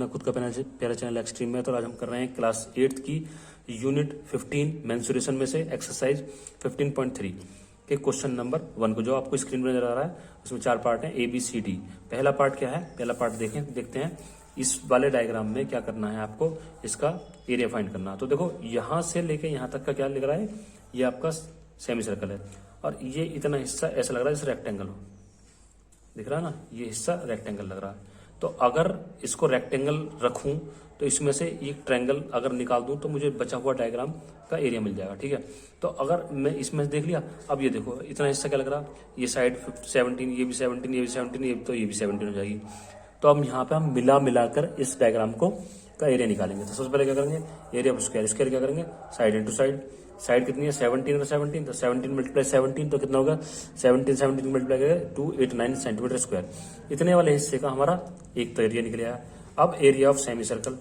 अपना खुद का प्यारा चैनल एक्सट्रीम में। तो आज हम कर रहे हैं क्लास 8th की यूनिट 15 मेंसुरेशन में से एक्सरसाइज 15.3 के क्वेश्चन नंबर 1 को, जो आपको स्क्रीन पर नजर आ रहा है। उसमें 4 पार्ट हैं, ABCD। पहला पार्ट क्या है, पहला पार्ट देखते हैं। इस वाले डायग्राम में क्या करना है आपको, इसका एरिया फाइंड करना। तो देखो यहां से लेके यहां तक का क्या लिख रहा है, ये आपका सेमी सर्कल है और ये इतना हिस्सा ऐसा लग रहा है जैसे रेक्टेंगल हो, दिख रहा है ना, ये हिस्सा रेक्टेंगल लग रहा है। तो अगर इसको रेक्टेंगल रखूं तो इसमें से एक ट्रायंगल अगर निकाल दूं तो मुझे बचा हुआ डायग्राम का एरिया मिल जाएगा, ठीक है। तो अगर मैं इसमें देख लिया, अब ये देखो इतना हिस्सा क्या लग रहा है, ये साइड 17, ये भी 17, ये भी 17, ये तो ये भी 17 हो जाएगी। तो अब यहाँ पे हम मिलाकर इस डायग्राम को का एरिया निकालेंगे। तो सबसे पहले क्या करेंगे, एरिया ऑफ स्क्वायर क्या करेंगे, साइड इंटू साइड। साइड कितनी है 17 और 17, तो 17 मल्टीप्लाई 17 तो कितना होगा 17 मल्टीप्लाई करेगा 289 सेंटीमीटर स्क्वायर। इतने वाले हिस्से का हमारा एक तो एरिया निकल आया। अब एरिया ऑफ सेमी सर्कल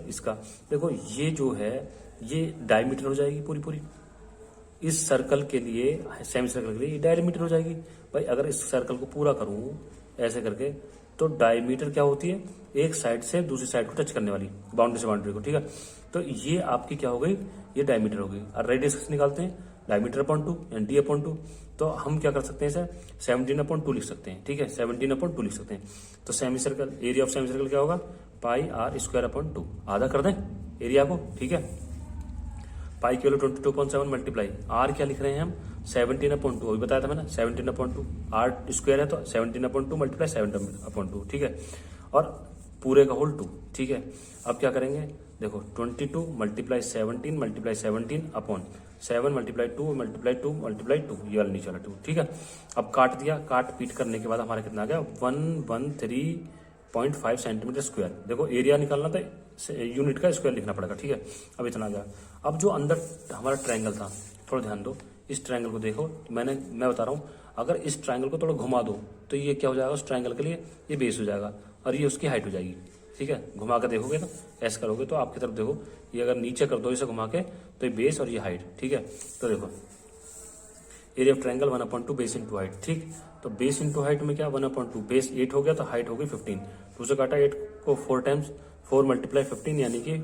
इसका देखो, ये जो है ये डायमीटर हो जाएगी पूरी। इस सर्कल के लिए, सेमी सर्कल के लिए ये डायमीटर हो जाएगी। भाई अगर इस सर्कल को पूरा करूं ऐसे करके, तो डायमीटर क्या होती है, एक साइड से दूसरी साइड को टच करने वाली, बाउंड्री से बाउंड्री को, ठीक है। तो ये आपकी क्या हो गई, ये डायमीटर हो गई। और रेडियस निकालते हैं, diameter upon 2 and D upon 2। तो हम क्या कर सकते हैं, इसे 17/2 लिख सकते हैं, ठीक है, 17/2 लिख सकते हैं। तो semi circle, area of semi circle क्या होगा, पाई आर स्क्वायर अपॉन 2। आधा कर दें एरिया को, ठीक है। पाई की वैल्यू 22.7 मल्टीप्लाई आर क्या लिख रहे हैं हम 17/2, अभी बताया था मैंने 17/2। आर स्क्वायर है तो 17/2 मल्टीप्लाई 7/2, ठीक है। और पूरे का होल 2, ठीक है। अब क्या करेंगे, देखो 22 multiply 17 upon 7 multiply 2 multiply 2 multiply 2, ये वाला नीचे वाला 2, ठीक है। अब काट दिया, काट पीट करने के बाद हमारा कितना आ गया 113.5 सेंटीमीटर स्क्वायर। देखो एरिया निकालना था, यूनिट का स्क्वायर लिखना पड़ेगा, ठीक है। अब इतना आ गया। अब जो अंदर हमारा ट्रायंगल था, थोड़ा ध्यान दो, इस ट्रायंगल को देखो, मैं बता रहा हूँ, अगर इस ट्रायंगल को थोड़ा घुमा दो तो ये क्या हो जाएगा, उस ट्रायंगल के लिए ये बेस हो जाएगा और ये उसकी हाइट हो जाएगी, ठीक है। घुमा कर देखोगे तो ऐसा करोगे तो आपकी तरफ देखो, ये अगर नीचे कर दो इसे घुमा के तो ये बेस और ये हाइट, ठीक है। तो देखो area of triangle 1/2 base into height, ठीक। तो बेस इंटू हाइट में क्या 1/2, बेस 8 हो गया तो हाइट हो गई 15। 2 से काटा 8 को 4 टाइम्स, 4 मल्टीप्लाई 15 यानी कि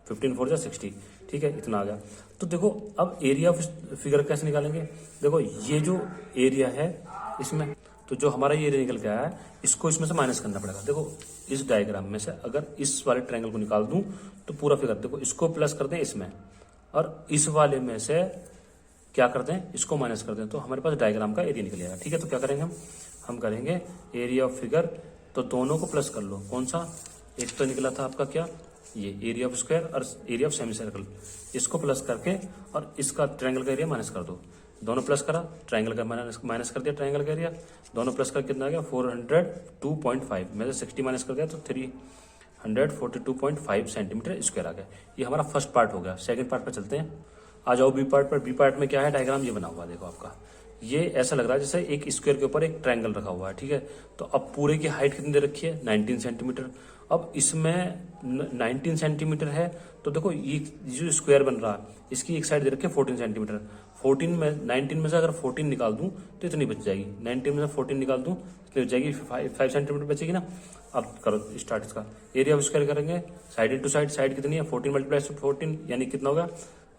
15 4 60, ठीक है, इतना आ गया। तो देखो अब एरिया ऑफ फिगर कैसे निकालेंगे, देखो ये जो एरिया है इसमें, तो जो हमारा ये एरिया निकल के आया है इसको इसमें से माइनस करना पड़ेगा। देखो इस डायग्राम में से अगर इस वाले ट्रायंगल को निकाल दूं तो पूरा फिगर, देखो इसको प्लस कर दें इसमें और इस वाले में से क्या करते हैं, इसको माइनस कर दें, तो हमारे पास डायग्राम का एरिया निकल आएगा, ठीक है। तो क्या करेंगे हम करेंगे एरिया ऑफ फिगर, तो दोनों को प्लस कर लो। कौन सा, एक तो निकला था आपका क्या, ये एरिया ऑफ स्क्वायर और एरिया ऑफ सेमी सर्कल, इसको प्लस करके और इसका ट्रायंगल का एरिया माइनस कर दो। दोनों प्लस करा, ट्रायंगल का माइनस कर दिया, ट्रायंगल का एरिया दोनों प्लस कर कितना आ गया 402.5 में से 60 माइनस कर दिया तो 342.5 सेंटीमीटर स्क्वायर आ गया। ये हमारा फर्स्ट पार्ट हो गया। सेकंड पार्ट पर चलते हैं, आ जाओ बी पार्ट पर। बी पार्ट में क्या है, डायग्राम ये बना हुआ है, देखो आपका ये ऐसा लग रहा है जैसे एक स्क्वायर के ऊपर एक ट्रायंगल रखा हुआ है, ठीक है। तो अब पूरे की हाइट कितनी दे रखी है 19 सेंटीमीटर। अब इसमें 19 सेंटीमीटर है तो देखो ये जो स्क्वायर बन रहा है इसकी एक साइड दे रखी है 14 सेंटीमीटर। 14 में 19 में से अगर 14 निकाल दूं तो इतनी बच जाएगी, 19 में से 14 निकाल दूं तो बच जाएगी 5 सेंटीमीटर बचेगी ना। अब करो स्टार्ट इसका एरिया ऑफ स्क्वायर करेंगे, साइड इंटू साइड, साइड कितनी है 14 मल्टीप्लाई 14 यानी कितना होगा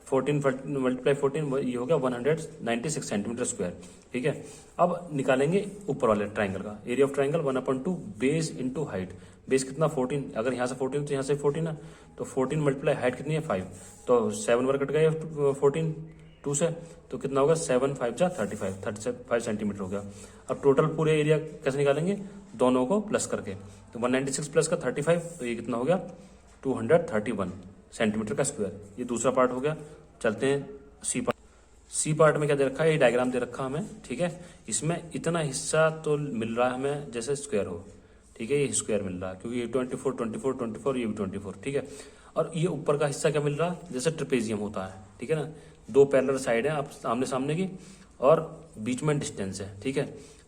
14 मल्टीप्लाई 14, ये हो गया 196 सेंटीमीटर स्क्वायर, ठीक है। अब निकालेंगे ऊपर वाले ट्रायंगल का area of triangle 1/2 base into height. Base कितना 14, अगर यहाँ से 14 तो यहाँ से 14 है, तो 14 मल्टीप्लाई हाइट कितनी है 5, तो 7 वर्ग कट गया 14 2 से, तो कितना होगा 7 5 जा 35 सेंटीमीटर हो गया। अब टोटल पूरे एरिया कैसे निकालेंगे, दोनों को प्लस करके, तो 196 प्लस का 35, तो ये कितना हो गया 231 सेंटीमीटर का स्क्वायर। ये दूसरा पार्ट हो गया। चलते हैं सी पार्ट। सी पार्ट में क्या दे रखा है, ये डायग्राम दे रखा हमें, ठीक है। इसमें इतना हिस्सा तो मिल रहा है हमें जैसे स्क्वायर हो, ठीक है, ये स्क्वायर मिल रहा है क्योंकि ये 24 24 24, ये भी 24, ठीक है। और ये ऊपर का हिस्सा क्या मिल रहा है, जैसे ट्रेपेजियम होता है, ठीक है ना, 2 पैरेलल साइड है आप आमने सामने की और बीच में डिस्टेंस है, ठीक है।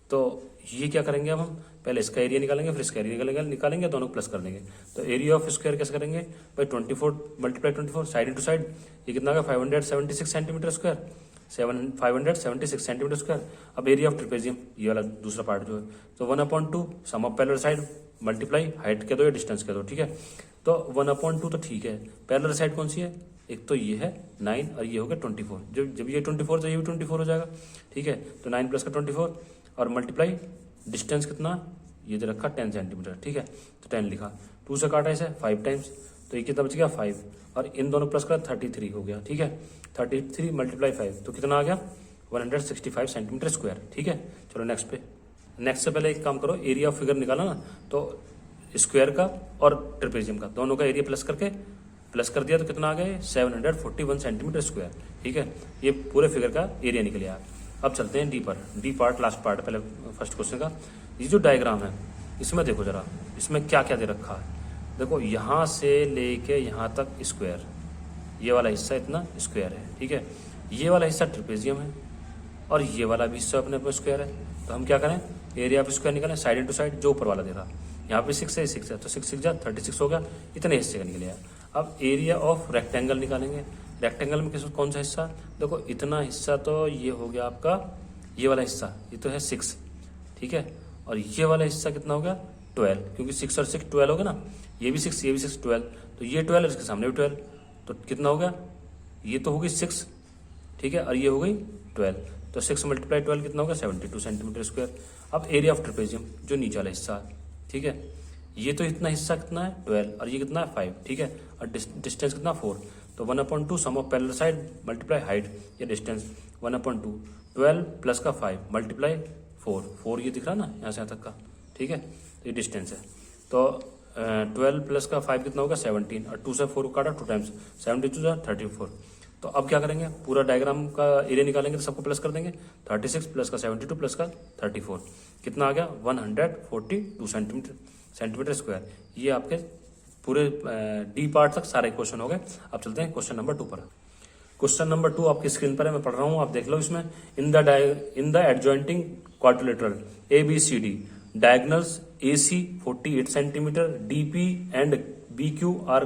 तो ये क्या करेंगे, अब हम पहले इसका एरिया निकालेंगे फिर इसका एरिया निकालेंगे, दोनों को प्लस कर देंगे। तो एरिया ऑफ स्क्वायर कैसे करेंगे भाई 24 मल्टीप्लाई 24 साइड इंटू साइड, ये कितना होगा 576 सेंटीमीटर स्क्वायर, 576 सेंटीमीटर स्क्वायर। अब एरिया ऑफ ट्रेपेजियम, ये वाला दूसरा पार्ट जो है, तो 1/2 sum of parallel side multiply height कह दो या डिस्टेंस कह दो, ठीक है। तो 1/2 तो ठीक है। पैरेलल साइड कौन सी है, एक तो ये है 9 और ये हो गया 24। जब ये 24 तो ये भी 24 हो जाएगा, ठीक है। तो 9 प्लस का 24 और मल्टीप्लाई डिस्टेंस कितना, ये दे रखा 10 सेंटीमीटर, ठीक है। तो 10 लिखा, 2 से काटा इसे 5 टाइम्स, तो ये कितना बच गया 5, और इन दोनों प्लस का 33 हो गया, ठीक है। 33 मल्टीप्लाई 5 तो कितना आ गया 165 सेंटीमीटर स्क्वायर, ठीक है। चलो नेक्स्ट पे। नेक्स्ट से पहले एक काम करो, एरिया ऑफ फिगर निकाला ना, तो स्क्वायर का और ट्रेपेजियम का दोनों का एरिया प्लस कर दिया तो कितना आ गया 741 सेंटीमीटर स्क्वायर, ठीक है। ये पूरे फिगर का एरिया निकल आया। अब चलते हैं डी पर। डी पार्ट लास्ट पार्ट पहले फर्स्ट क्वेश्चन का। ये जो डायग्राम है इसमें देखो जरा, इसमें क्या क्या दे रखा है। देखो यहाँ से लेके यहाँ तक स्क्वायर, ये वाला हिस्सा इतना स्क्वायर है, ठीक है। ये वाला हिस्सा ट्रेपेजियम है और ये वाला भी हिस्सा अपने स्क्वायर है। तो हम क्या करें, एरिया ऑफ स्क्वायर निकालें साइड इंटू साइड, जो ऊपर वाला दे रहा। यहाँ पे 6 है, 6 है, तो 6 6 36 हो गया, इतने हिस्से का निकल आया। अब एरिया ऑफ रेक्टेंगल निकालेंगे। रेक्टेंगल में किस कौन सा हिस्सा, देखो इतना हिस्सा तो ये हो गया आपका, ये वाला हिस्सा ये तो है 6, ठीक है। और ये वाला हिस्सा कितना हो गया 12, क्योंकि 6 और 6 12 हो गया ना, ये भी 6 ये भी 6 12, तो ये 12 इसके सामने भी 12, तो कितना हो गया, ये तो हो गई 6, ठीक है, और ये हो गई 12, तो 6 मल्टीप्लाई 12 कितना हो गया 72 सेंटीमीटर स्क्वायर। अब एरिया ऑफ ट्रेपेजियम जो नीचे वाला हिस्सा है, ठीक है, ये तो इतना हिस्सा कितना है 12 और ये कितना है 5, ठीक है, और डिस्टेंस कितना 4, तो 1/2 sum of parallel side multiply height या डिस्टेंस 1/2 12 प्लस का 5 मल्टीप्लाई 4 ये दिख रहा ना यहाँ से यहाँ तक का, ठीक है, तो ये डिस्टेंस है। तो 12 प्लस का 5 कितना होगा 17, और 2 से 4 को काटा 2 टाइम्स 72 34। तो अब क्या करेंगे, पूरा डायग्राम का एरिया निकालेंगे तो सबको प्लस कर देंगे। 36 प्लस का 72 प्लस का 34 कितना आ गया 142 सेंटीमीटर स्क्वायर। ये आपके पूरे डी पार्ट तक सारे क्वेश्चन हो गए। अब चलते हैं क्वेश्चन नंबर 2 पर। क्वेश्चन नंबर 2 आपकी स्क्रीन पर है, मैं पढ़ रहा हूँ, आप देख लो। इसमें in the adjoining quadrilateral ABCD diagonals AC 48 centimetre, DP and BQ are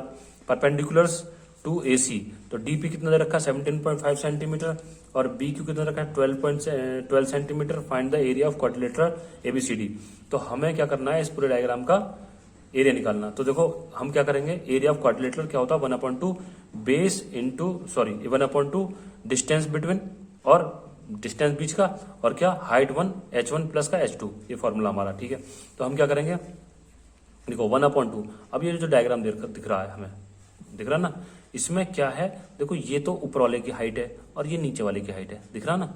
perpendiculars to AC। तो DP कितना दे रखा है 17.5 सेंटीमीटर और BQ कितना रखा है 12 centimetre. Find the area of quadrilateral ABCD। तो हमें क्या करना है, इस पूरे डायग्राम का एरिया निकालना। तो देखो हम क्या करेंगे, एरिया ऑफ क्वाड्रिलेटरल क्या होता है 1/2 बेस इंटू 1/2 डिस्टेंस बिटवीन, और डिस्टेंस बीच का, और क्या हाइट 1 H1 प्लस का H2, ये फॉर्मूला हमारा, ठीक है। तो हम क्या करेंगे, देखो 1/2। अब ये जो डायग्राम दिख रहा है हमें, दिख रहा ना, इसमें क्या है, देखो ये तो ऊपर वाले की हाइट है और ये नीचे वाले की हाइट है, दिख रहा ना।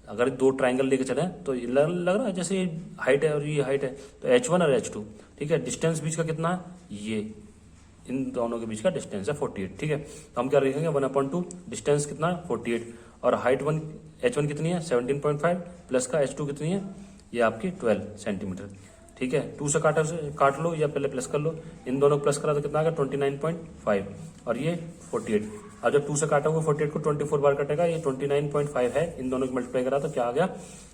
अगर 2 ट्राइंगल लेके चले तो ये लग रहा है जैसे ये हाइट है और ये हाइट है, तो H1 और H2, ठीक है। डिस्टेंस बीच का कितना है, ये इन दोनों के बीच का डिस्टेंस है 48, ठीक है। तो हम क्या लिखेंगे 1/2 डिस्टेंस कितना है 48, और हाइट H1 कितनी है 17.5 प्लस का H2 कितनी है, ये आपकी 12 सेंटीमीटर, ठीक है। 2 से काट लो या पहले प्लस कर लो, इन दोनों को प्लस करा तो कितना आ गया 29.5 और ये 48। अब जब 2 से काटा हुआ 48 को 24 बार कटेगा, ये 29.5 है, इन दोनों को मल्टीप्लाई करा तो क्या आ गया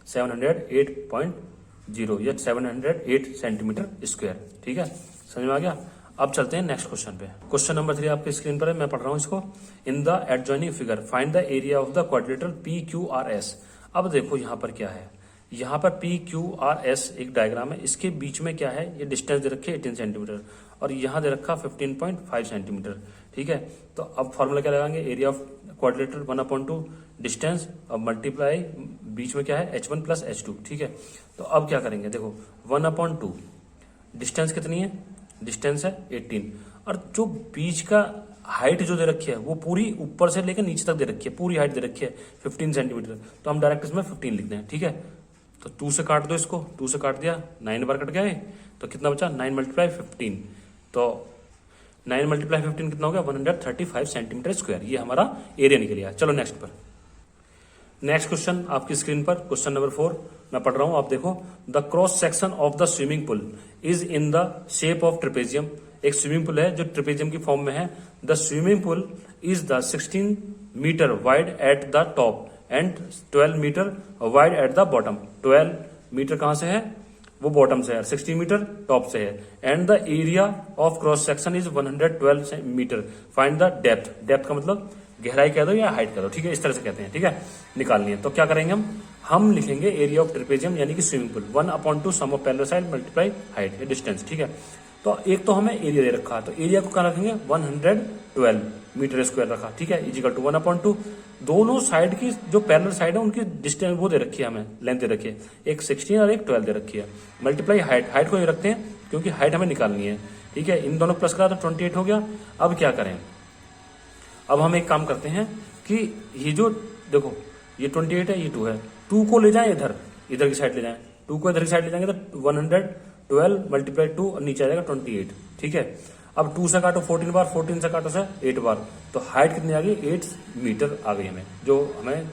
708.0 या 708 सेंटीमीटर स्क्वायर, ठीक है। समझ में आ गया। अब चलते हैं नेक्स्ट क्वेश्चन पे। क्वेश्चन नंबर 3 आपके स्क्रीन पर है, मैं पढ़ रहा हूँ इसको। इन the adjoining figure find the area of the quadrilateral PQRS। अब देखो यहाँ पर क्या है, यहाँ पर PQRS एक डायग्राम है, इसके बीच में क्या है, ये डिस्टेंस दे रखी है 18 सेंटीमीटर और यहाँ दे रखा 15.5 सेंटीमीटर, ठीक है। तो अब फॉर्मूला क्या लगाएंगे, एरिया ऑफ क्वाड्रिलेटरल 1/2 डिस्टेंस और मल्टीप्लाई बीच में क्या है H1 प्लस H2, ठीक है। तो अब क्या करेंगे, देखो 1/2 डिस्टेंस कितनी है, डिस्टेंस है 18, और जो बीच का हाइट जो दे रखी है वो पूरी ऊपर से लेकर नीचे तक दे रखी है, पूरी हाइट दे रखी है 15 सेंटीमीटर। तो हम डायरेक्ट इसमें 15 लिखते हैं, ठीक है। तो 2 से काट दो इसको, 2 से काट दिया 9 बार कट गया है, तो कितना बचा 9 मल्टीप्लाई 15, तो 9 मल्टीप्लाई 15 कितना हो गया 135 सेंटीमीटर स्क्वायर। ये हमारा एरिया निकल गया। चलो नेक्स्ट पर। नेक्स्ट क्वेश्चन आपकी स्क्रीन पर, क्वेश्चन नंबर 4 मैं पढ़ रहा हूं, आप देखो। The cross section of the swimming pool is in the shape of trapezium. एक स्विमिंग पूल है जो ट्रेपेजियम की फॉर्म में है। The swimming pool is the 16 metre wide at the top and 12 metre wide at the bottom. 12 metre कहां से है, वो बॉटम से है, 60 मीटर टॉप से है। And the area of cross section is 112 metre. Find the depth. Depth का मतलब गहराई कह दो या हाइट कह दो, ठीक है, इस तरह से कहते हैं, ठीक है, निकालनी है। तो क्या करेंगे हम, हम लिखेंगे एरिया ऑफ ट्रेपेजियम यानी कि swimming pool 1/2 sum of parallel side multiply height distance, ठीक है। तो एक तो हमें एरिया दे रखा है, तो एरिया को क्या रखेंगे 112 मीटर स्क्वायर रखा, ठीक है, इजिकल टू 1/2 दोनों साइड की जो पैरेलल साइड है उनकी डिस्टेंस वो दे रखी है, हमें लेंथ दे रखी है, एक 16 और एक 12 दे रखी है, मल्टीप्लाई हाइट, हाइट को ये रखते हैं क्योंकि हाइट हमें निकालनी है, ठीक है। इन दोनों प्लस करा तो 28 हो गया। अब क्या करें, अब हम एक काम करते हैं कि ये जो देखो ये 28 है, ये 2 है, 2 को ले जाएं इधर, इधर की साइड ले जाएं, 2 को इधर की साइड ले जाएंगे तो 112 मल्टीप्लाई 2 और नीचे आ जाएगा 28, ठीक है। अब 2 से काटो 14 बार, 14 से काटो से 8 बार, तो हाइट कितनी आ गई 8 मीटर आ गई हमें, जो हमें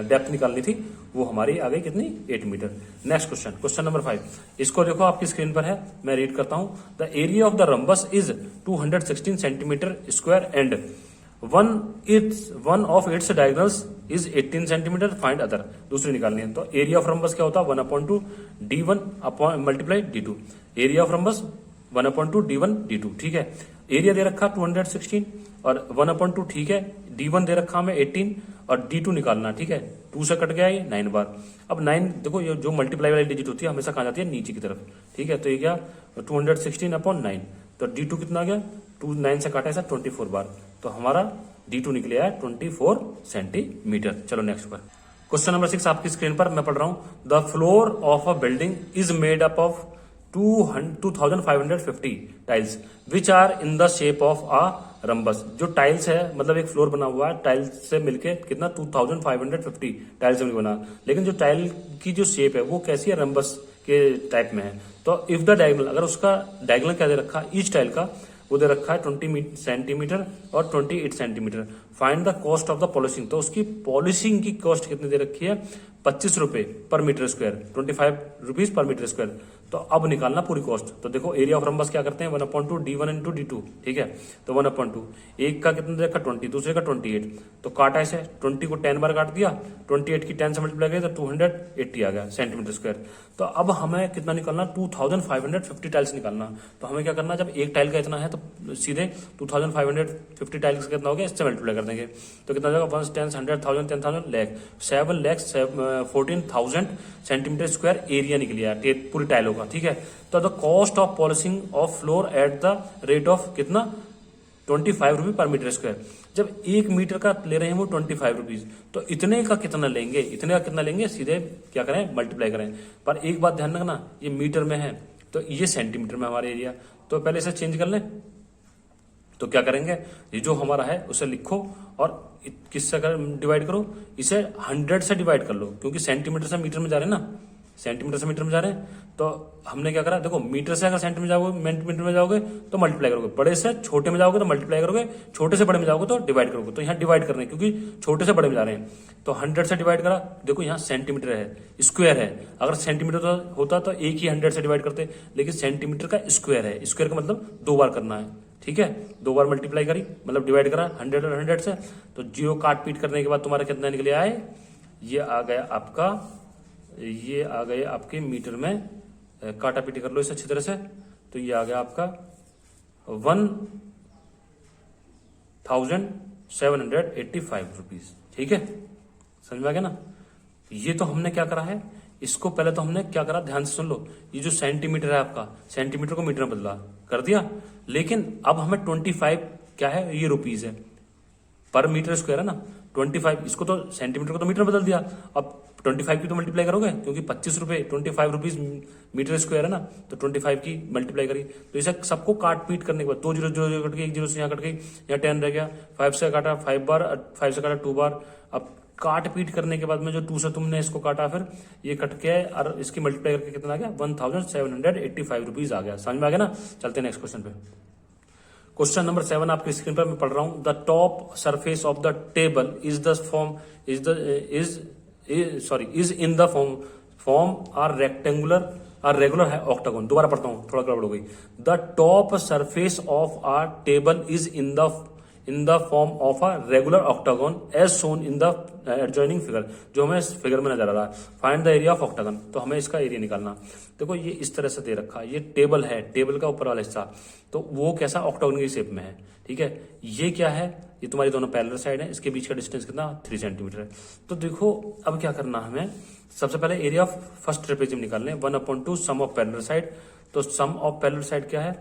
डेप्थ निकालनी थी वो हमारी आ गई कितनी 8 metre. Next question, question number 5, इसको देखो आपकी स्क्रीन पर है, मैं रीड करता हूं। The area of the rhombus is 216 centimetre square and one of its diagonals is 18 centimetre, find other. दूसरी निकालनी है, तो एरिया ऑफ रंबस क्या होता है 1/2 d1 multiply d2, area of rhombus 1/2 d1 d2, ठीक है। एरिया दे रखा 216 और 1/2, ठीक है, d1 दे रखा हमें 18 और d2 निकालना, ठीक है, 2 से कट गया ये 9 बार। अब 9 देखो ये जो मल्टीप्लाई वाली डिजिट होती है हमेशा कहाँ जाती है नीचे की तरफ, ठीक है, तो ये क्या 216/9, तो d2 कितना आ गया 9 से काटा ऐसा 24 बार, तो हमारा d2 निकले है 24 सेंटीमीटर। चलो नेक्स्ट पर, क्वेश्चन नंबर 6 आपकी स्क्रीन पर मैं पढ़ रहा हूं। The floor of a building is made up of 2550 tiles which are in the shape of a rhombus. जो टाइल्स है मतलब एक फ्लोर बना हुआ है टाइल्स से मिलके कितना 2550 टाइल्स से बना, लेकिन जो टाइल की जो शेप है वो कैसी है रंबस के टाइप में है। तो इफ द डायगोनल, अगर उसका डायगोनल क्या दे रखा ईच टाइल का वो दे रखा है 20 सेंटीमीटर और 28 centimetre, find the cost of the polishing. तो उसकी पॉलिशिंग की कॉस्ट कितनी दे रखी है 25 रुपए per metre square, 25 rupees per metre square. तो अब निकालना पूरी कॉस्ट, तो देखो एरिया ऑफ रंबस क्या करते हैं 1/2 d1 इंटू d2, ठीक है, तो 1/2 एक का कितना दे रखा 20, दूसरे का 28, तो काटा ऐसे 20 को 10 बार काट दिया, 28 की 10 से मल्टीप्लाई किया तो 280 आ गया सेंटीमीटर स्क्वायर। तो अब हमें कितना निकालना 2550 टाइल्स निकालना, तो हमें क्या करना, जब एक टाइल का इतना है तो सीधे 2550 टाइल्स का कितना हो गया इससे मल्टीप्लाई कर देंगे, तो कितना जाएगा 1 10 100 1000 10,000 लाख 7,14,000 सेंटीमीटर स्क्वायर एरिया निकल गया पूरी टाइलों का, ठीक है। तो the cost of polishing of floor at the rate of कितना 25 रुपीज पर मीटर स्क्वायर। जब 1 मीटर का ले रहे हैं वो 25 रुपीज, तो इतने का कितना लेंगे, इतने का कितना लेंगे सीधे क्या करें मल्टीप्लाई करें। पर एक बात ध्यान रखना ये मीटर में है तो ये सेंटीमीटर में हमारा एरिया, तो पहले इसे चेंज कर लें। तो क्या करेंगे, ये जो हमारा है उसे लिखो और किससे डिवाइड करो, इसे 100 से डिवाइड कर लो, क्योंकि सेंटीमीटर से मीटर में जा रहे हैं ना, सेंटीमीटर से मीटर में जा रहे हैं। तो हमने क्या करा, देखो मीटर से अगर सेंटीमीटर जाओगे मीटर में जाओगे तो मल्टीप्लाई करोगे, बड़े से छोटे में जाओगे तो मल्टीप्लाई करोगे, छोटे से बड़े में जाओगे तो डिवाइड करोगे। तो यहाँ डिवाइड करने क्योंकि छोटे से बड़े में जा रहे हैं, तो 100 से डिवाइड करा, देखो यहाँ सेंटीमीटर है स्क्वायर है, अगर सेंटीमीटर होता तो एक ही 100 से डिवाइड करते, लेकिन सेंटीमीटर का स्क्वायर है, स्क्वायर का मतलब 2 बार करना है, ठीक है, 2 बार मल्टीप्लाई करी मतलब डिवाइड करा 100 और 100 से, तो 0 काट पीट करने के बाद तुम्हारा कितना निकले आए, ये आ गया आपका, ये आ गए आपके मीटर में, काटा पीटी कर लो इसे अच्छी तरह से, तो ये आ गया आपका 1785 रुपीज, ठीक है, समझ में आ गया ना। ये तो हमने क्या करा है, इसको पहले तो हमने क्या करा ध्यान से सुन लो, ये जो सेंटीमीटर है आपका, सेंटीमीटर को मीटर में बदला कर दिया, लेकिन अब हमें 25 क्या है ये रुपीज है पर मीटर स्क्वायर है ना, 25 इसको तो सेंटीमीटर को तो मीटर में बदल दिया, अब 25 की तो मल्टीप्लाई करोगे क्योंकि 25 रुपए 25 रुपीज मीटर स्क्वायर है ना, तो 25 की मल्टीप्लाई करी, तो इसे सबको काट पीट करने के बाद 2 0 0 कट गई, 1 0 से यहाँ कट गई, यहाँ 10 रह गया, 5 से काटा 5 बार, 5 से काटा 2 बार, अब काट पीट करने के बाद में जो 2 से तुमने इसको काटा फिर ये कट के और इसकी मल्टीप्लाई करके कितना आ गया 1785 रुपीज आ गया, समझ में आ गया ना। चलते नेक्स्ट क्वेश्चन पे, क्वेश्चन नंबर 7 आपकी स्क्रीन पर मैं पढ़ रहा हूं। The top surface of the table is the form is in the form or rectangular or regular है ऑक्टागोन। दोबारा पढ़ता हूं थोड़ा गड़बड़ हो गई। The top surface of our table is in the form of a regular octagon as shown in the adjoining figure, जो हमें इस फिगर में नजर आ रहा है। Find the area of octagon, तो हमें इसका एरिया निकालना। देखो ये इस तरह से दे रखा है, ये टेबल है, टेबल का ऊपर वाला हिस्सा, तो वो कैसा ऑक्टागन की शेप में है, ठीक है। ये क्या है, ये तुम्हारी दोनों पैरेलल साइड है, इसके बीच का डिस्टेंस कितना 3 सेंटीमीटर है। तो देखो अब क्या करना हमें, सबसे पहले एरिया ऑफ फर्स्ट ट्रेपेजियम निकालने, 1/2 सम ऑफ पैरेलल साइड। तो सम ऑफ पैरेलल साइड क्या है,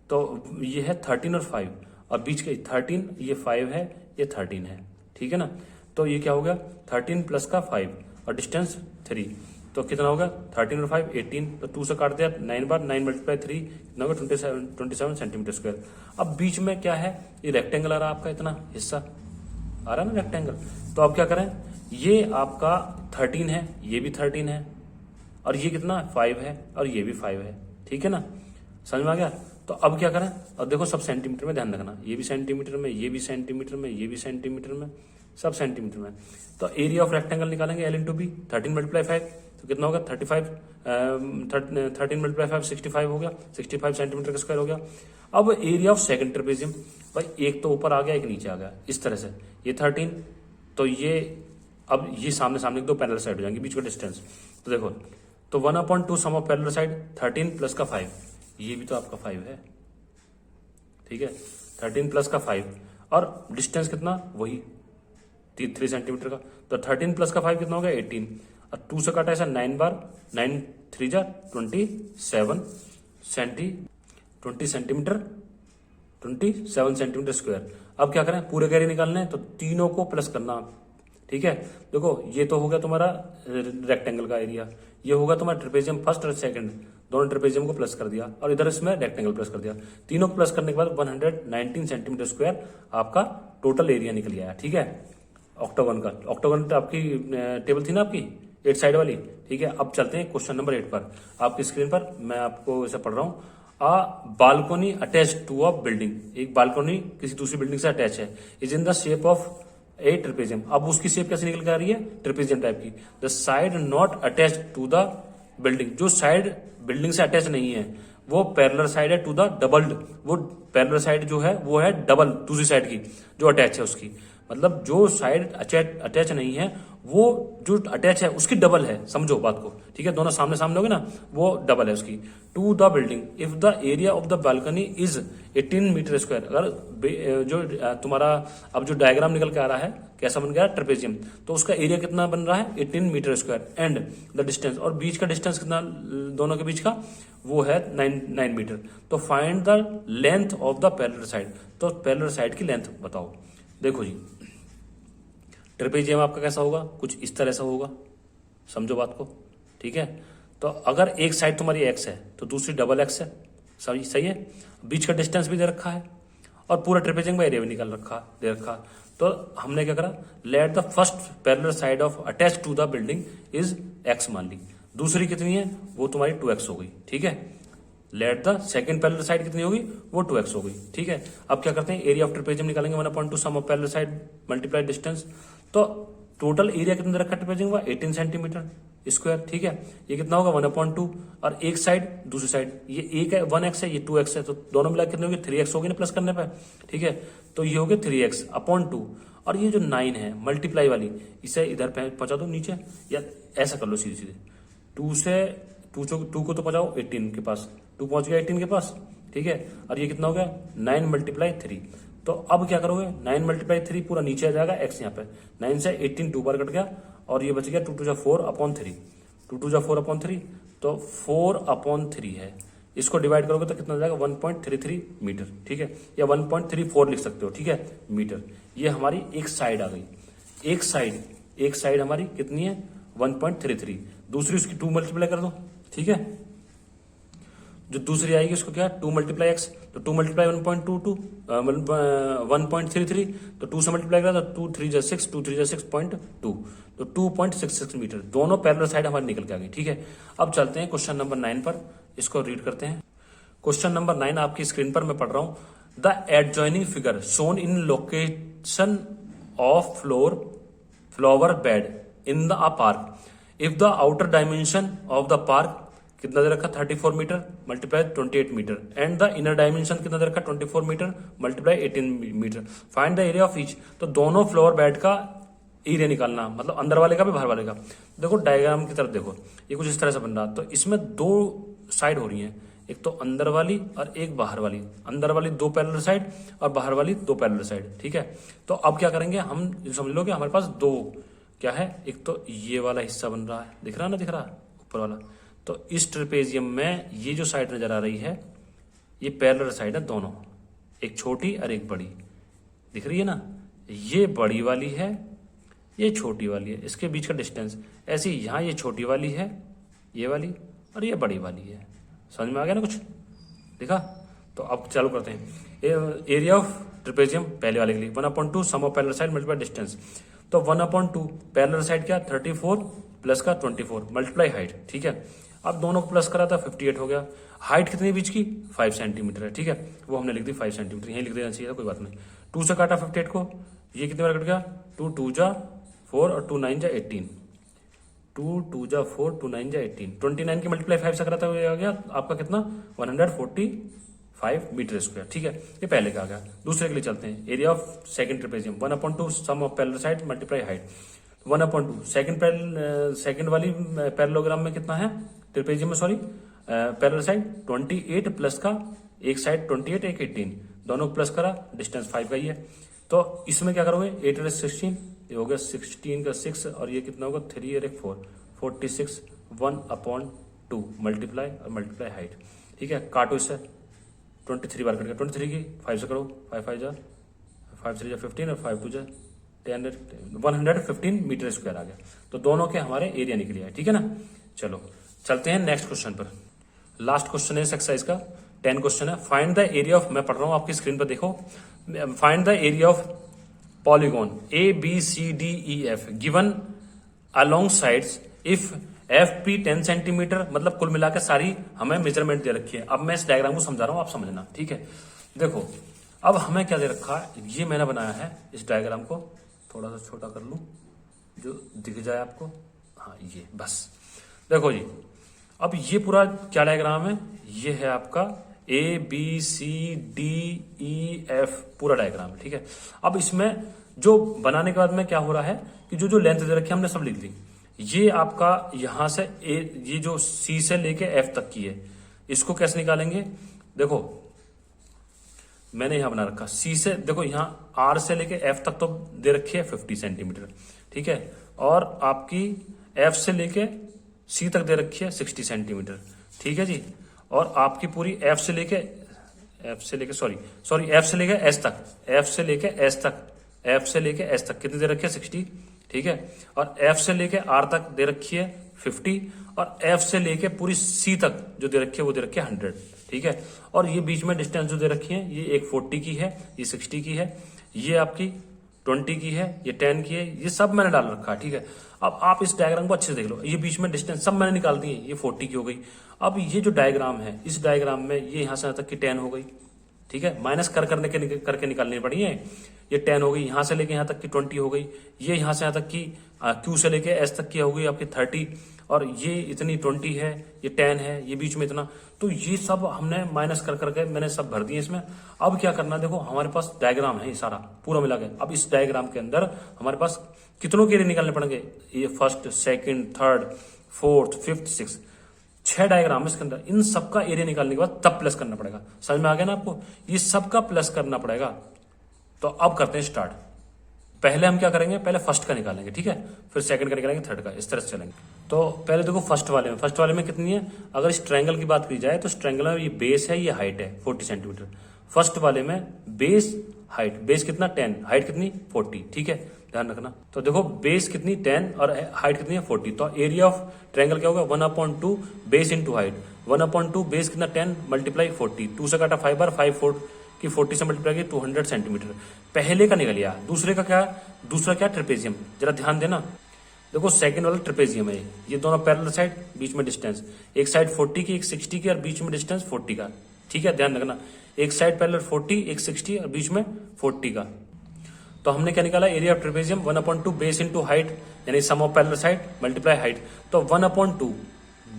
तो ये है 13 और 5, और बीच के 13, ये 5 है, ये 13 है, ठीक है ना। तो ये क्या हो गया 13 प्लस का 5 और डिस्टेंस 3, तो कितना होगा 13 और 5 18, तो 2 से काट दिया 9 बार, 9 मल्टीप्लाई 3 कितना होगा 27 सेंटीमीटर स्क्वायर। अब बीच में क्या है, ये रेक्टेंगल आ रहा है आपका, इतना हिस्सा आ रहा है ना रेक्टेंगल। तो अब क्या करें, ये आपका 13 है, ये भी 13 है, और ये कितना 5 है, और ये भी 5 है, ठीक है ना, समझ में आ गया। तो अब क्या करें, अब देखो सब सेंटीमीटर में ध्यान रखना, ये भी सेंटीमीटर में, ये भी सेंटीमीटर में, ये भी सेंटीमीटर में, सब सेंटीमीटर में। तो एरिया ऑफ रेक्टेंगल निकालेंगे L इंटू बी, 13 मल्टीप्लाई 5, तो कितना होगा 35, 13 मल्टीप्लाई 5 65 हो गया, 65 सेंटीमीटर का स्क्वायर हो गया। अब एरिया ऑफ सेकंड ट्रेपेजियम, भाई एक तो ऊपर आ गया, एक नीचे आ गया, इस तरह से ये 13, तो ये अब ये सामने सामने दो पैरेलल साइड हो जाएंगे, बीच का डिस्टेंस। तो देखो, तो 1/2 sum of parallel side 13 plus का 5, ये भी तो आपका 5 है, ठीक है, 13 प्लस का 5, और डिस्टेंस कितना वही 3 सेंटीमीटर का। तो 13 प्लस का 5 कितना होगा 18, और 2 से काटा ऐसा 9 बार, 9 3 जा 27 सेंटीमीटर 27 सेंटीमीटर स्क्वायर। अब क्या करें, पूरे गहरे निकालने हैं, तो तीनों को प्लस करना, ठीक है। देखो ये तो हो गया तुम्हारा रेक्टेंगल का एरिया, ये होगा तुम्हारा ट्रेपेजियम फर्स्ट और सेकंड, दोनों ट्रेपेजियम को प्लस कर दिया, और इधर इसमें रेक्टेंगल प्लस कर दिया, तीनों को प्लस करने के बाद 119 सेंटीमीटर स्क्वायर आपका टोटल एरिया निकल गया, ठीक है, ऑक्टागन का। ऑक्टागन तो आपकी टेबल थी ना आपकी 8 साइड वाली, ठीक है। अब चलते हैं क्वेश्चन नंबर 8 पर, आपकी स्क्रीन पर मैं आपको इसे पढ़ रहा हूँ। A balcony attach to a building, एक बालकोनी किसी दूसरी बिल्डिंग से अटैच है, is in the shape of a trapezium. अब उसकी शेप कैसे निकल के आ रही है, ट्रेपेजियम टाइप की। The side not attach to the building, जो साइड बिल्डिंग से अटैच नहीं है वो पैरेलल साइड है टू द डबल्ड, वो पैरेलल साइड जो है वो है डबल दूसरी साइड की जो अटैच है उसकी, मतलब जो साइड अटैच नहीं है वो जो अटैच है उसकी डबल है, समझो बात को, ठीक है। दोनों सामने सामने होगे ना, वो डबल है उसकी। To the building if the area of the balcony is 18 metre square, अगर जो तुम्हारा अब जो डायग्राम निकल के आ रहा है कैसा बन गया ट्रेपेजियम, तो उसका एरिया कितना बन रहा है 18 metre square, and the distance, और बीच का डिस्टेंस कितना दोनों के बीच का, वो है 9 मीटर। तो find the length of the parallel side, तो पैरेलल साइड की लेंथ बताओ। देखो जी, ट्रेपेजियम आपका कैसा होगा, कुछ इस तरह से होगा, समझो बात को, ठीक है। तो अगर एक साइड तुम्हारी एक्स है तो दूसरी डबल एक्स है, सही है, बीच का डिस्टेंस भी दे रखा है, और पूरा ट्रेपेजियम का एरिया भी निकाल रखा दे रखा। तो हमने क्या करा, let the first parallel side of attach to the building is X मान ली, दूसरी कितनी है वो तुम्हारी 2x हो गई, ठीक है। Let the second parallel side कितनी होगी, वो 2x हो गई, ठीक है। अब क्या करते हैं, एरिया ऑफ ट्रेपेजियम निकालेंगे, 1/2 sum of parallel side multiply distance. तो टोटल एरिया कितना रखा ट्रेपेजियम का 18 सेंटीमीटर स्क्वायर, ठीक है। ये कितना होगा 1/2, और एक साइड दूसरी साइड, ये एक है 1x है, ये 2x है, तो दोनों मिला कितने होगी 3x होगी ना प्लस करने पे, ठीक है। तो ये हो गया 3x अपॉन 2, और ये जो 9 है मल्टीप्लाई वाली, इसे इधर पहुंचा दो नीचे, या ऐसा कर लो सीधे सीधे, 2 से 2 को तो पहुंचाओ 18 के पास, 2 पहुंच गया 18 के पास, ठीक है। और ये कितना हो गया 9 मल्टीप्लाई 3। तो अब क्या करोगे, 9 मल्टीप्लाई 3 पूरा नीचे आ जाएगा, x यहाँ पे 9 से 18 2 बार कट गया, और ये बच गया 2 2 4 अपॉन 3, 2 2 4 अपॉन 3, तो 4/3 है। इसको डिवाइड करोगे तो कितना हो जाएगा 1.33 मीटर, ठीक है, या 1.34 लिख सकते हो, ठीक है, मीटर। ये हमारी एक साइड आ गई, एक साइड हमारी कितनी है 1.33, दूसरी उसकी 2 मल्टीप्लाई कर दो, ठीक है। जो दूसरी आएगी उसको क्या 2 मल्टीप्लाई एक्स, तो 2 मल्टीप्लाई 1.22 1.33, तो 2 से मल्टीप्लाई करा तो 2 3 जा 6, 2 3 जा 6.2, तो 2.66 मीटर, दोनों पैरेलल साइड हमारी निकल के आ गई, ठीक है। अब चलते हैं क्वेश्चन नंबर 9 पर, इसको रीड करते हैं। क्वेश्चन नंबर 9 आपकी स्क्रीन पर मैं पढ़ रहा हूं। The adjoining figure shown in location of flower bed in the park, if the outer dimension of the park कितना दे रखा 34 metre multiply 28 metre and the inner dimension कितना दे रखा 24 metre multiply 18 metre. Find the area of each. तो दोनों floor bed का area निकालना, मतलब अंदर वाले का भी बाहर वाले का। देखो डायग्राम की तरफ देखो, ये कुछ इस तरह से बन रहा। तो इसमें दो साइड हो रही है, एक तो अंदर वाली और एक बाहर वाली। अंदर वाली 2 पैरेलल साइड और बाहर वाली 2 पैरेलल साइड, ठीक है। तो अब क्या करेंगे हम, समझ लो कि हमारे पास 2 क्या है, एक तो ये वाला हिस्सा बन रहा है, दिख रहा ना, दिख रहा ऊपर वाला। तो इस ट्रेपेजियम में ये जो साइड नजर आ रही है ये पैरेलल साइड है दोनों, एक छोटी और एक बड़ी, दिख रही है ना। ये बड़ी वाली है, ये छोटी वाली है, इसके बीच का डिस्टेंस। ऐसे ही यहाँ ये छोटी वाली है, ये वाली, और ये बड़ी वाली है। समझ में आ गया ना कुछ, देखा। तो अब चालू करते हैं। एरिया ऑफ ट्रेपेजियम पहले वाले के लिए 1/2 sum of parallel side multiply distance. तो 1/2 पैरेलल साइड क्या 34 प्लस का 24 मल्टीप्लाई हाइट, ठीक है। अब दोनों को प्लस करा था 58 हो गया। हाइट कितनी बीच की 5 सेंटीमीटर है, ठीक है, वो हमने लिख दी 5 सेंटीमीटर, यही लिख देना चाहिए था, कोई बात नहीं। 2 से काटा 58 को, ये कितने बार कट गया 2 2 जा 4 और 2 9 जा 18, 2 2 जा 4 2 9 जा 18, 29 की मल्टीप्लाई 5 से करा था, आ गया आपका कितना 145 मीटर स्क्वायर, ठीक है। ये पहले का आ गया। दूसरे के लिए चलते हैं। Area of second trapezium 1/2 sum of parallel side multiply height 1/2। Second वाली पैरेललोग्राम में कितना है ट्रेपेजियम में, सॉरी पैरेलल साइड 28 प्लस का एक साइड 28 एक 18, दोनों को प्लस करा, डिस्टेंस 5 का ही है। तो इसमें क्या करोगे 8 और 16, ये हो गया 16 का 6 और ये कितना होगा 3 और 1 4, 46 1/2 मल्टीप्लाई और मल्टीप्लाई हाइट, ठीक है। काटो इससे 23 बार कट गया, 23 की 5 से करो, 5 5 जा 5 3 जा 15 और 5 2 जा 115 मीटर स्क्वायर आ गया। तो दोनों के हमारे एरिया निकले है, ठीक है ना। चलो चलते हैं नेक्स्ट क्वेश्चन पर। लास्ट क्वेश्चन है इस एक्सरसाइज का, 10 क्वेश्चन है। फाइंड द एरिया ऑफ, मैं पढ़ रहा हूं आपकी स्क्रीन पर देखो, find the area of polygon ABCDEF given along sides if FP 10 centimetre, मतलब कुल मिला के सारी हमें मेजरमेंट दे रखी है। अब मैं इस डायग्राम को समझा रहा हूं, आप समझना, ठीक है। देखो अब हमें क्या दे रखा है, ये मैंने बनाया है इस डायग्राम को, थोड़ा सा छोटा कर लूं जो दिख जाए आपको, हाँ ये बस। देखो जी अब ये पूरा क्या डायग्राम है, ये है आपका ABCDEF पूरा डायग्राम, ठीक है। अब इसमें जो बनाने के बाद में क्या हो रहा है कि जो जो लेंथ दे रखी है हमने सब लिख दी। ये आपका यहां से ये जो C से लेके F तक की है, इसको कैसे निकालेंगे। देखो मैंने यहां बना रखा C से, देखो यहाँ R से लेके F तक तो दे रखी है 50 सेंटीमीटर, ठीक है। और आपकी F से लेके C तक दे रखी है 60 सेंटीमीटर, ठीक है जी। और आपकी पूरी F से लेके S तक कितनी दे रखी है 60, ठीक है। और F से लेके R तक दे रखी है 50 और F से लेके पूरी C तक जो दे रखी है वो दे रखी है 100, ठीक है। और ये बीच में डिस्टेंस जो दे रखी है, ये एक 40 की है, ये 60 की है, ये आपकी 20 की है, ये 10 की है, ये सब मैंने डाल रखा है, ठीक है। अब आप इस डायग्राम को अच्छे से देख लो, ये बीच में डिस्टेंस सब मैंने निकाल दी है, ये 40 की हो गई। अब ये जो डायग्राम है, इस डायग्राम में ये यहां से यहां तक की 10 हो गई, ठीक है। माइनस करके निकालनी पड़ी है, ये 10 हो गई, यहां से लेके यहां तक की 20 हो गई, ये यहां से यहां तक की Q से लेके S तक की हो गई आपकी 30, और ये इतनी 20 है, ये 10 है, ये बीच में इतना। तो ये सब हमने माइनस करके मैंने सब भर दिए इसमें। अब क्या करना, देखो हमारे पास डायग्राम है ये सारा पूरा मिला के। अब इस डायग्राम के अंदर हमारे पास कितनों के एरिया निकालने पड़ेंगे, ये first second third fourth fifth six, 6 diagram है इसके अंदर। इन सबका एरिया निकालने के बाद तब प्लस करना पड़ेगा। समझ में आ गया ना आपको, ये सबका प्लस करना पड़ेगा। तो अब करते हैं स्टार्ट। पहले हम क्या करेंगे, पहले फर्स्ट का निकालेंगे, ठीक है, फिर सेकंड का निकालेंगे, थर्ड का, इस तरह से चलेंगे। तो पहले देखो फर्स्ट वाले में कितनी है। अगर इस ट्रायंगल की बात की जाए तो इस ट्रायंगल में ये बेस है, ये हाइट है 40 सेंटीमीटर। फर्स्ट वाले में बेस हाइट, बेस कितना 10, हाइट कितनी 40, ठीक है, ध्यान रखना। तो देखो बेस कितनी 10 और हाइट कितनी है 40। तो एरिया ऑफ ट्रायंगल क्या होगा 1/2 बेस इंटू हाइट। 1/2 बेस कितना 10 मल्टीप्लाई 40, 2 से काटा 5 बार, 5 4 की 40 से मल्टीप्लाई की 200 सेंटीमीटर। पहले का निकल गया। दूसरे का क्या, दूसरा क्या ट्रेपेजियम, जरा ध्यान देना। देखो सेकंड वाला ट्रेपेजियम है, ये दोनों पैरेलल साइड, बीच में डिस्टेंस, एक साइड 40 की एक 60 की और बीच में डिस्टेंस 40 का, ठीक है, ध्यान रखना। एक साइड पैरेलल 40 एक 60 और बीच में 40 का। तो हमने क्या निकाला, area of trapezium 1/2 base into height, यानी sum of parallel side multiply height. तो 1/2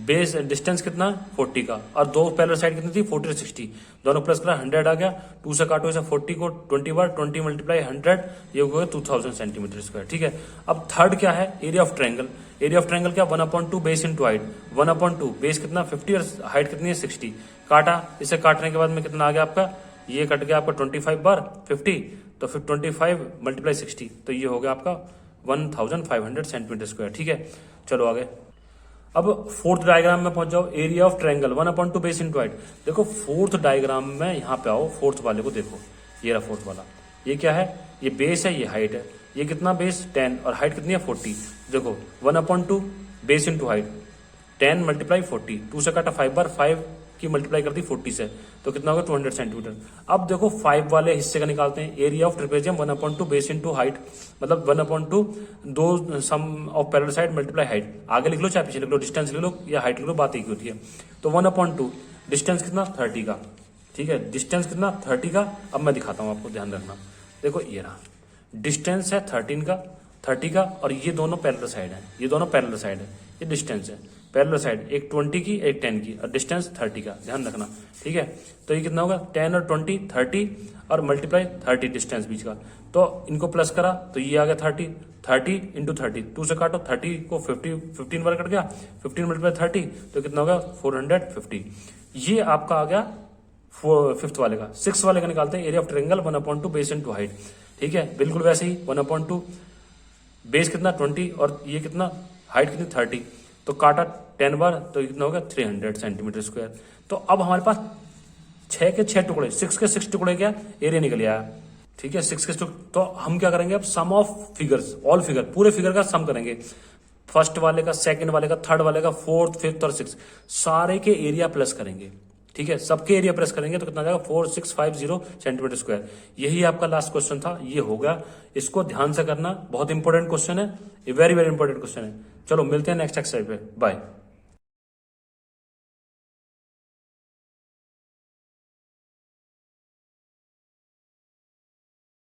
बेस डिस्टेंस कितना 40 का, और दो पैरेलल साइड कितनी थी 40 और 60, दोनों प्लस करा 100 आ गया, 2 से काटो इसे 40 को 20 बार, 20 मल्टीप्लाई 100, ये हो गया 2000 सेंटीमीटर स्क्वायर। ठीक है, अब थर्ड क्या है, area of triangle. Area of triangle क्या 1/2 बेस इंटू हाइट, 1/2 बेस कितना 50 और हाइट कितनी है 60, काटा, इसे काटने के बाद में कितना आ गया आपका, ये कट गया आपका 25 बार 50, तो फिर 25 मल्टीप्लाई 60, तो ये हो गया आपका 1500 सेंटीमीटर स्क्वायर। ठीक है, चलो आगे। अब फोर्थ डायग्राम में पहुंच जाओ, area of triangle 1/2 base into height. देखो फोर्थ डायग्राम में यहाँ पे आओ, फोर्थ वाले को देखो, ये रहा फोर्थ वाला, ये क्या है, ये बेस है, ये हाइट है, ये कितना बेस 10 और हाइट कितनी है 40। देखो 1/2 बेस इंटू हाइट, 10 मल्टीप्लाई 40, 2 से काटा 5 बार, 5 की मल्टीप्लाई कर दी 40 से, तो कितना होगा 200 सेंटीमीटर। अब देखो 5 वाले हिस्से का निकालते हैं, area of trapezium 1/2 base into height, मतलब 1/2 दो sum of parallel side multiply height, आगे लिख लो चाहे पीछे लिख लो, डिस्टेंस लिख लो या हाइट लिख लो, बात एक ही होती है। तो 1/2 डिस्टेंस कितना 30 का, ठीक है, डिस्टेंस कितना 30 का। अब मैं दिखाता हूँ आपको, ध्यान रखना, देखो ये रहा डिस्टेंस है 30 का, और ये दोनों पैरेलल साइड है, ये दोनों पैरेलल साइड है, ये डिस्टेंस है पैरेलल साइड, एक 20 की एक 10 की, और डिस्टेंस 30 का, ध्यान रखना। ठीक है, तो ये कितना होगा 10 और 20 30, और मल्टीप्लाई 30 डिस्टेंस बीच का, तो इनको प्लस करा तो ये आ गया 30 इंटू 30, 2 से काटो 30 को 15 बार कट गया, 15 मल्टीप्लाई 30, तो कितना होगा 450। ये आपका आ गया फिफ्थ वाले का। सिक्स वाले का निकालते हैं, area of triangle 1/2 base into height. ठीक है, बिल्कुल वैसे ही 1/2 बेस कितना 20 और ये कितना हाइट कितनी 30, तो काटा 10 बार, तो कितना होगा 300 सेंटीमीटर स्क्वायर। तो अब हमारे पास 6 के 6 टुकड़े, 6 के 6 टुकड़े क्या एरिया निकल आया। ठीक है, 6 के 6, तो हम क्या करेंगे अब, सम ऑफ फिगर्स, ऑल फिगर, पूरे फिगर का सम करेंगे, फर्स्ट वाले का, सेकंड वाले का, थर्ड वाले का, फोर्थ, फिफ्थ और सिक्स, सारे के एरिया प्लस करेंगे। ठीक है, सबके एरिया प्रेस करेंगे तो कितना जाएगा 4650 सेंटीमीटर स्क्वायर। यही आपका लास्ट क्वेश्चन था, ये हो गया। इसको ध्यान से करना, बहुत इंपॉर्टेंट क्वेश्चन है, ये वेरी वेरी इंपॉर्टेंट क्वेश्चन है। चलो मिलते हैं नेक्स्ट एक्सरसाइज पे, बाय।